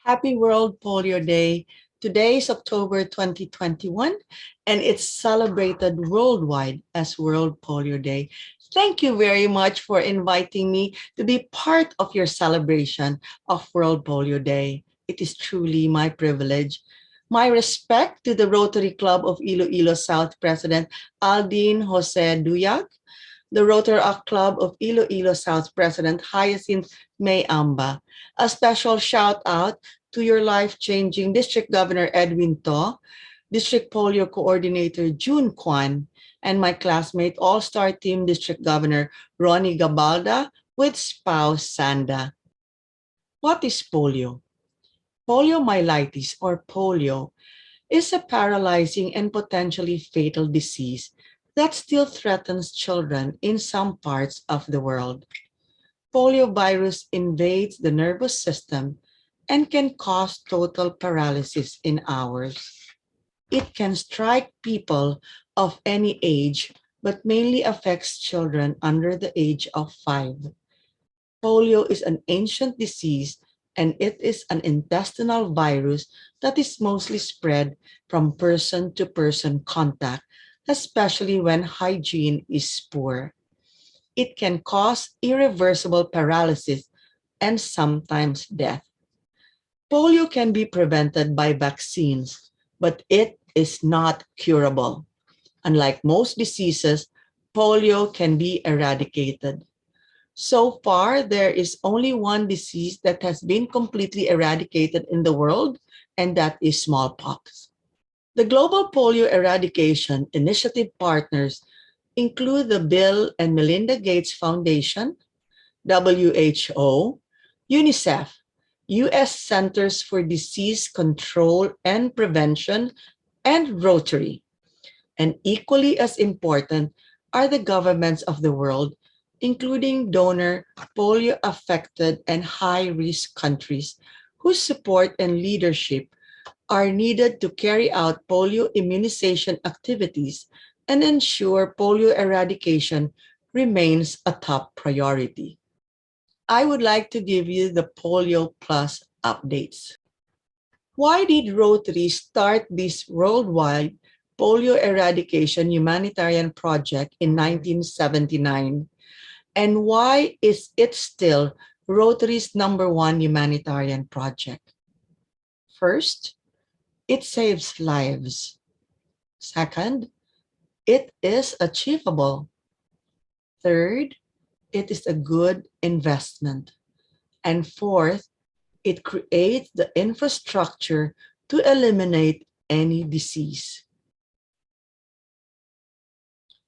Happy World Polio Day. Today is October 2021 and it's celebrated worldwide as World Polio Day. Thank you very much for inviting me to be part of your celebration of World Polio Day. It is truly my privilege. My respect to the Rotary Club of Iloilo South President Aldine Jose Duyag, the Rotaract Club of Iloilo South President Hyacinth May Amba. A special shout out to your life-changing District Governor Edwin To, District Polio Coordinator June Kwan, and my classmate All-Star Team District Governor Ronnie Gabalda with spouse Sanda. What is polio? Poliomyelitis or polio is a paralyzing and potentially fatal disease that still threatens children in some parts of the world. Poliovirus invades the nervous system and can cause total paralysis in hours. It can strike people of any age, but mainly affects children under the age of 5. Polio is an ancient disease and it is an intestinal virus that is mostly spread from person to person contact, especially when hygiene is poor. It can cause irreversible paralysis and sometimes death. Polio can be prevented by vaccines, but it is not curable. Unlike most diseases, polio can be eradicated. So far, there is only one disease that has been completely eradicated in the world, and that is smallpox. The Global Polio Eradication Initiative partners include the Bill and Melinda Gates Foundation, WHO, UNICEF, U.S. Centers for Disease Control and Prevention, and Rotary. And equally as important are the governments of the world, including donor, polio affected, and high risk countries whose support and leadership are needed to carry out polio immunization activities and ensure polio eradication remains a top priority. I would like to give you the Polio Plus updates. Why did Rotary start this worldwide polio eradication humanitarian project in 1979? And why is it still Rotary's number one humanitarian project? First, it saves lives. Second, it is achievable. Third, it is a good investment. And fourth, it creates the infrastructure to eliminate any disease.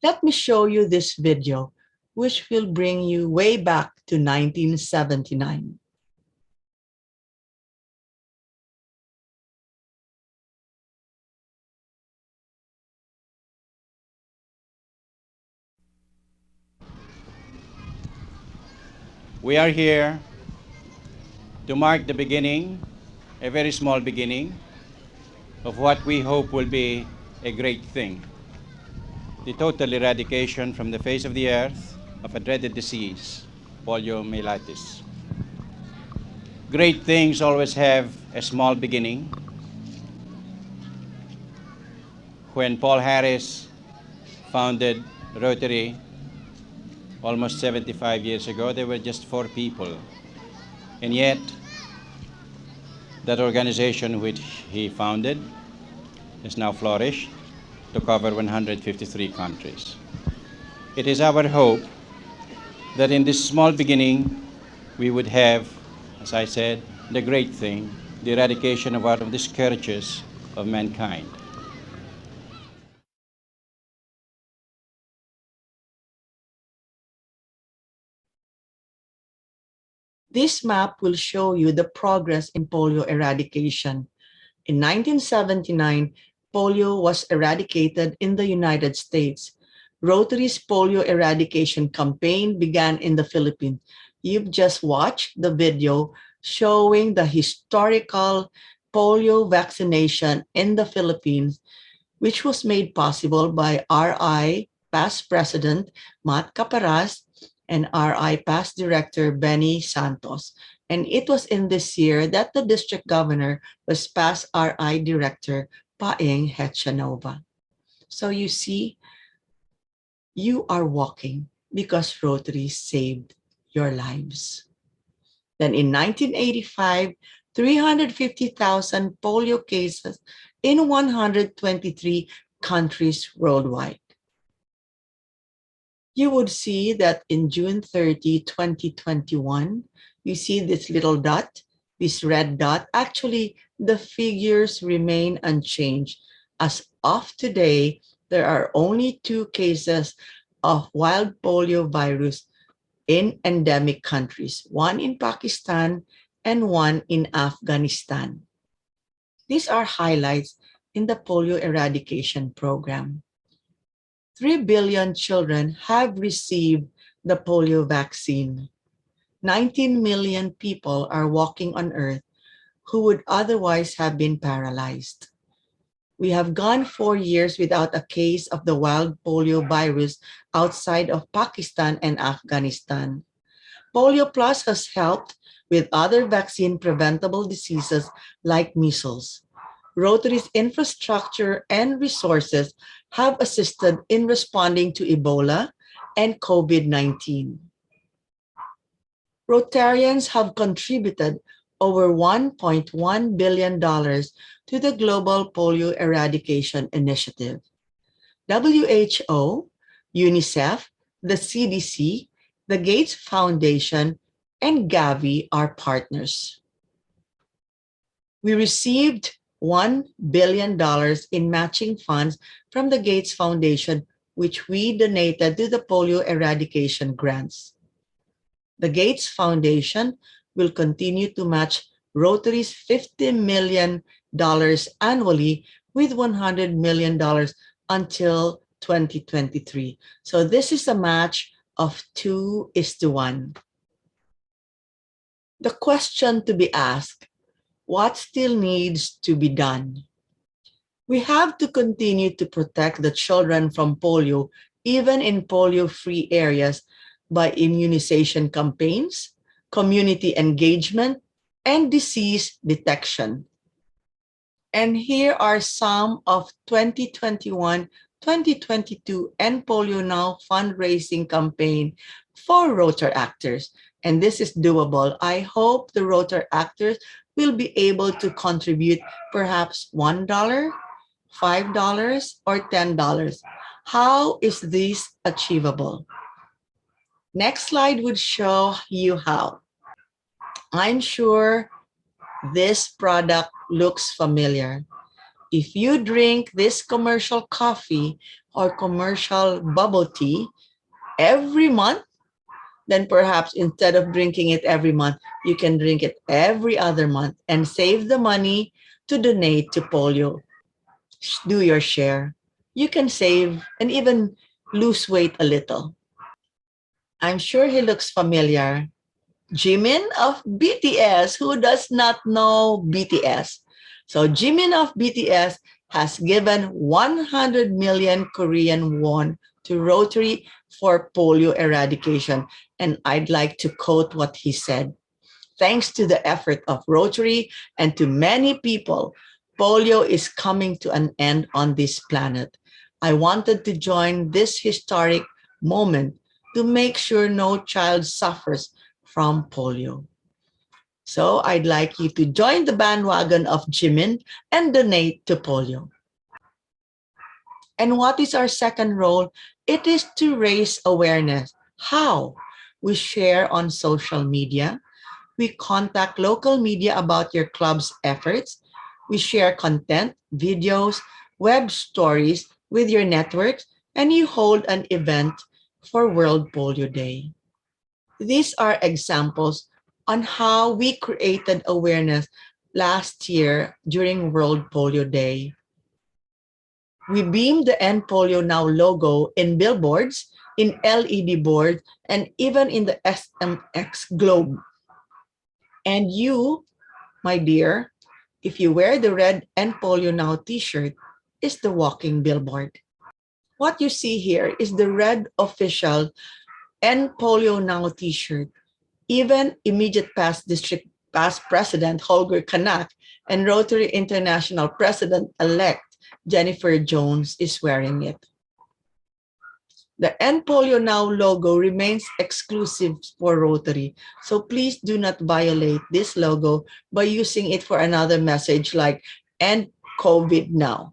Let me show you this video, which will bring you way back to 1979. We are here to mark the beginning, a very small beginning, of what we hope will be a great thing, the total eradication from the face of the earth of a dreaded disease, poliomyelitis. Great things always have a small beginning. When Paul Harris founded Rotary almost 75 years ago, there were just 4 people. And yet, that organization which he founded has now flourished to cover 153 countries. It is our hope that in this small beginning, we would have, as I said, the great thing, the eradication of one of the scourges of mankind. This map will show you the progress in polio eradication. In 1979, polio was eradicated in the United States. Rotary's polio eradication campaign began in the Philippines. You've just watched the video showing the historical polio vaccination in the Philippines, which was made possible by RI past President Matt Caparas and RI past Director Benny Santos. And it was in this year that the district governor was past RI director Paeng Hechanova. So you see, you are walking because Rotary saved your lives. Then in 1985, 350,000 polio cases in 123 countries worldwide. You would see that in June 30, 2021, you see this little dot, this red dot. Actually, the figures remain unchanged. As of today, there are only 2 cases of wild polio virus in endemic countries, one in Pakistan and one in Afghanistan. These are highlights in the polio eradication program. 3 billion children have received the polio vaccine. 19 million people are walking on earth who would otherwise have been paralyzed. We have gone 4 years without a case of the wild polio virus outside of Pakistan and Afghanistan. Polio Plus has helped with other vaccine preventable diseases like measles. Rotary's infrastructure and resources have assisted in responding to Ebola and COVID 19. Rotarians have contributed over $1.1 billion to the Global Polio Eradication Initiative. WHO, UNICEF, the CDC, the Gates Foundation, and Gavi are partners. We received $1 billion in matching funds from the Gates Foundation, which we donated to the polio eradication grants. The Gates Foundation will continue to match Rotary's $50 million annually with $100 million until 2023. So this is a match of 2:1. The question to be asked, what still needs to be done? We have to continue to protect the children from polio, even in polio-free areas, by immunization campaigns, community engagement, and disease detection. And here are some of 2021, 2022, and Polio Now fundraising campaign for Rotor Actors. And this is doable. I hope the Rotor Actors will be able to contribute perhaps $1, $5, or $10. How is this achievable? Next slide would show you how. I'm sure this product looks familiar. If you drink this commercial coffee or commercial bubble tea every month, then perhaps instead of drinking it every month, you can drink it every other month and save the money to donate to polio. Do your share. You can save and even lose weight a little. I'm sure he looks familiar. Jimin of BTS. Who does not know BTS? So Jimin of BTS has given 100 million Korean won to Rotary for polio eradication. And I'd like to quote what he said. Thanks to the effort of Rotary and to many people, polio is coming to an end on this planet. I wanted to join this historic moment to make sure no child suffers from polio. So I'd like you to join the bandwagon of Jimin and donate to polio. And what is our second role? It is to raise awareness. How? We share on social media. We contact local media about your club's efforts. We share content, videos, web stories with your networks, and you hold an event for World Polio Day. These are examples on how we created awareness last year during World Polio Day. We beamed the End Polio Now logo in billboards, in LED boards, and even in the SMX globe. And you, my dear, if you wear the red End Polio Now t-shirt, is the walking billboard. What you see here is the red official End Polio Now t-shirt. Even immediate past President Holger Kanak and Rotary International President-elect Jennifer Jones is wearing it. The End Polio Now logo remains exclusive for Rotary, so please do not violate this logo by using it for another message like End COVID Now.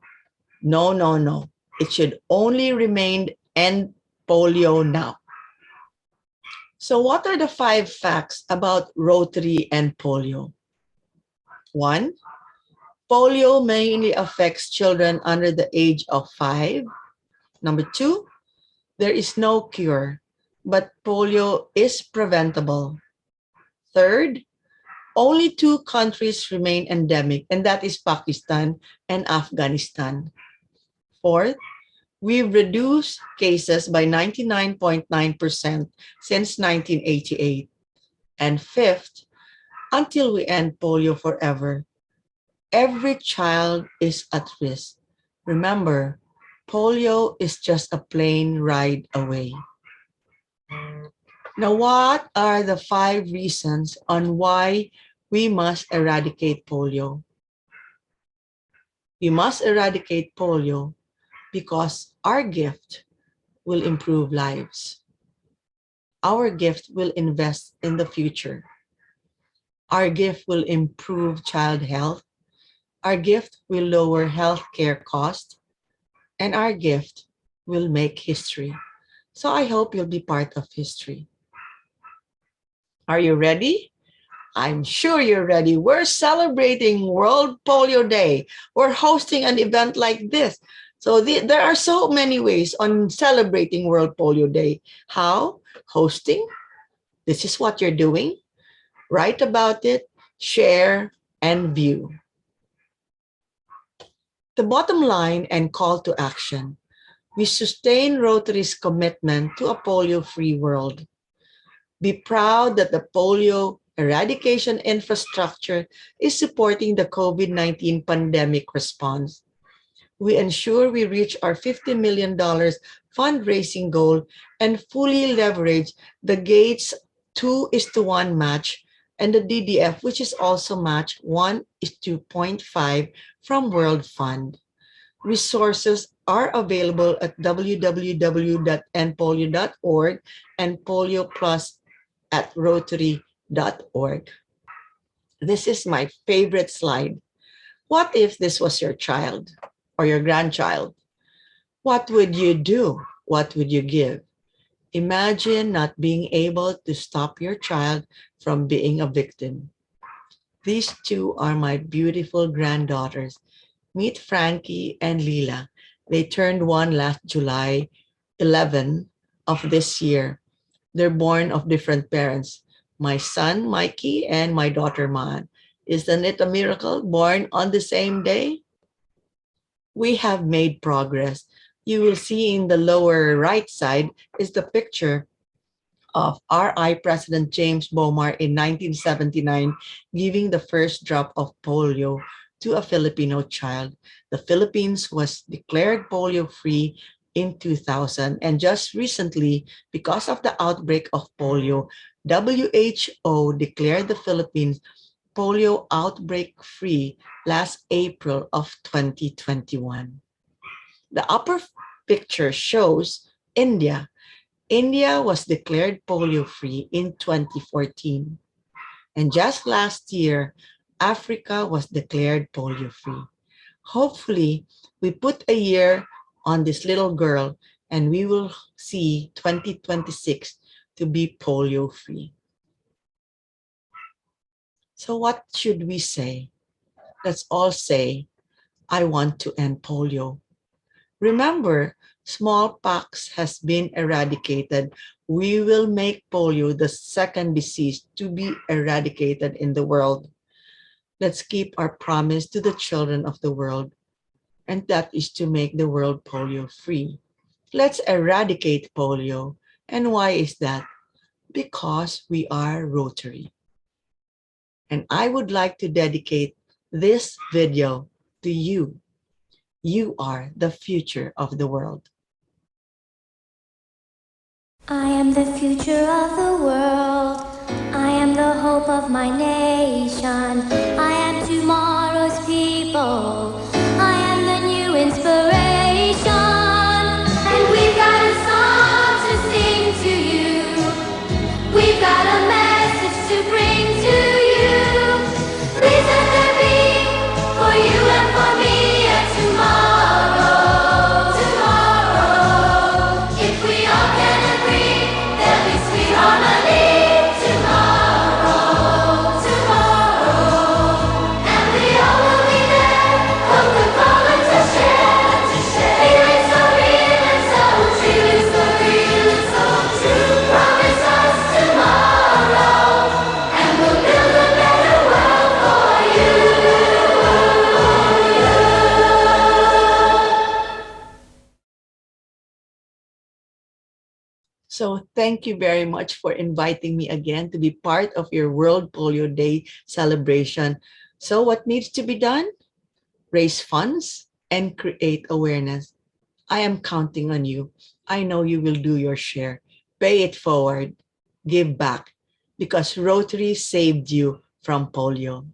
No, no, no. It should only remain End Polio Now. So what are the 5 facts about Rotary and polio? 1. Polio mainly affects children under the age of 5. Number 2, there is no cure, but polio is preventable. Third, only 2 countries remain endemic, and that is Pakistan and Afghanistan. Fourth, we've reduced cases by 99.9% since 1988. And fifth, until we end polio forever, every child is at risk. Remember, polio is just a plane ride away. Now, what are the 5 reasons on why we must eradicate polio? We must eradicate polio because our gift will improve lives. Our gift will invest in the future. Our gift will improve child health. Our gift will lower healthcare costs. And our gift will make history. So I hope you'll be part of history. Are you ready? I'm sure you're ready. We're celebrating World Polio Day. We're hosting an event like this. So there are so many ways on celebrating World Polio Day. How? Hosting. This is what you're doing. Write about it, share, and view. The bottom line and call to action. We sustain Rotary's commitment to a polio-free world. Be proud that the polio eradication infrastructure is supporting the COVID-19 pandemic response. We ensure we reach our $50 million fundraising goal and fully leverage the Gates 2:1 match and the DDF, which is also matched 1:2.5 from World Fund. Resources are available at www.endpolio.org and Polio Plus at rotary.org. This is my favorite slide. What if this was your child or your grandchild? What would you do? What would you give? Imagine not being able to stop your child from being a victim. These 2 are my beautiful granddaughters. Meet Frankie and Leela. They turned 1 last July 11 of this year. They're born of different parents. My son, Mikey, and my daughter, Meanne. Isn't it a miracle? Born on the same day? We have made progress. You will see in the lower right side is the picture of RI President James Bomar in 1979 giving the first drop of polio to a Filipino child. The Philippines was declared polio-free in 2000, and just recently, because of the outbreak of polio, WHO declared the Philippines polio outbreak-free last April of 2021. The upper picture shows India. India was declared polio-free in 2014. And just last year, Africa was declared polio-free. Hopefully, we put a year on this little girl and we will see 2026 to be polio-free. So what should we say? Let's all say, I want to end polio. Remember, smallpox has been eradicated. We will make polio the second disease to be eradicated in the world. Let's keep our promise to the children of the world, and that is to make the world polio-free. Let's eradicate polio. And why is that? Because we are Rotary. And I would like to dedicate this video to you. You are the future of the world. I am the future of the world. I am the hope of my nation. I am tomorrow's people. I am the new inspiration. And we've got a song to sing to you. We've got a message to bring to you. Please let there be for you and for me a tomorrow. Tomorrow. If we all can agree, there'll be sweet harmony. Tomorrow. Tomorrow. And we all will be there. Coca-Cola to share. Feeling so real and so true. So real and so true. Promise us tomorrow. And we'll build a better world for you. So thank you very much for inviting me again to be part of your World Polio Day celebration. So what needs to be done? Raise funds and create awareness. I am counting on you. I know you will do your share. Pay it forward. Give back because Rotary saved you from polio.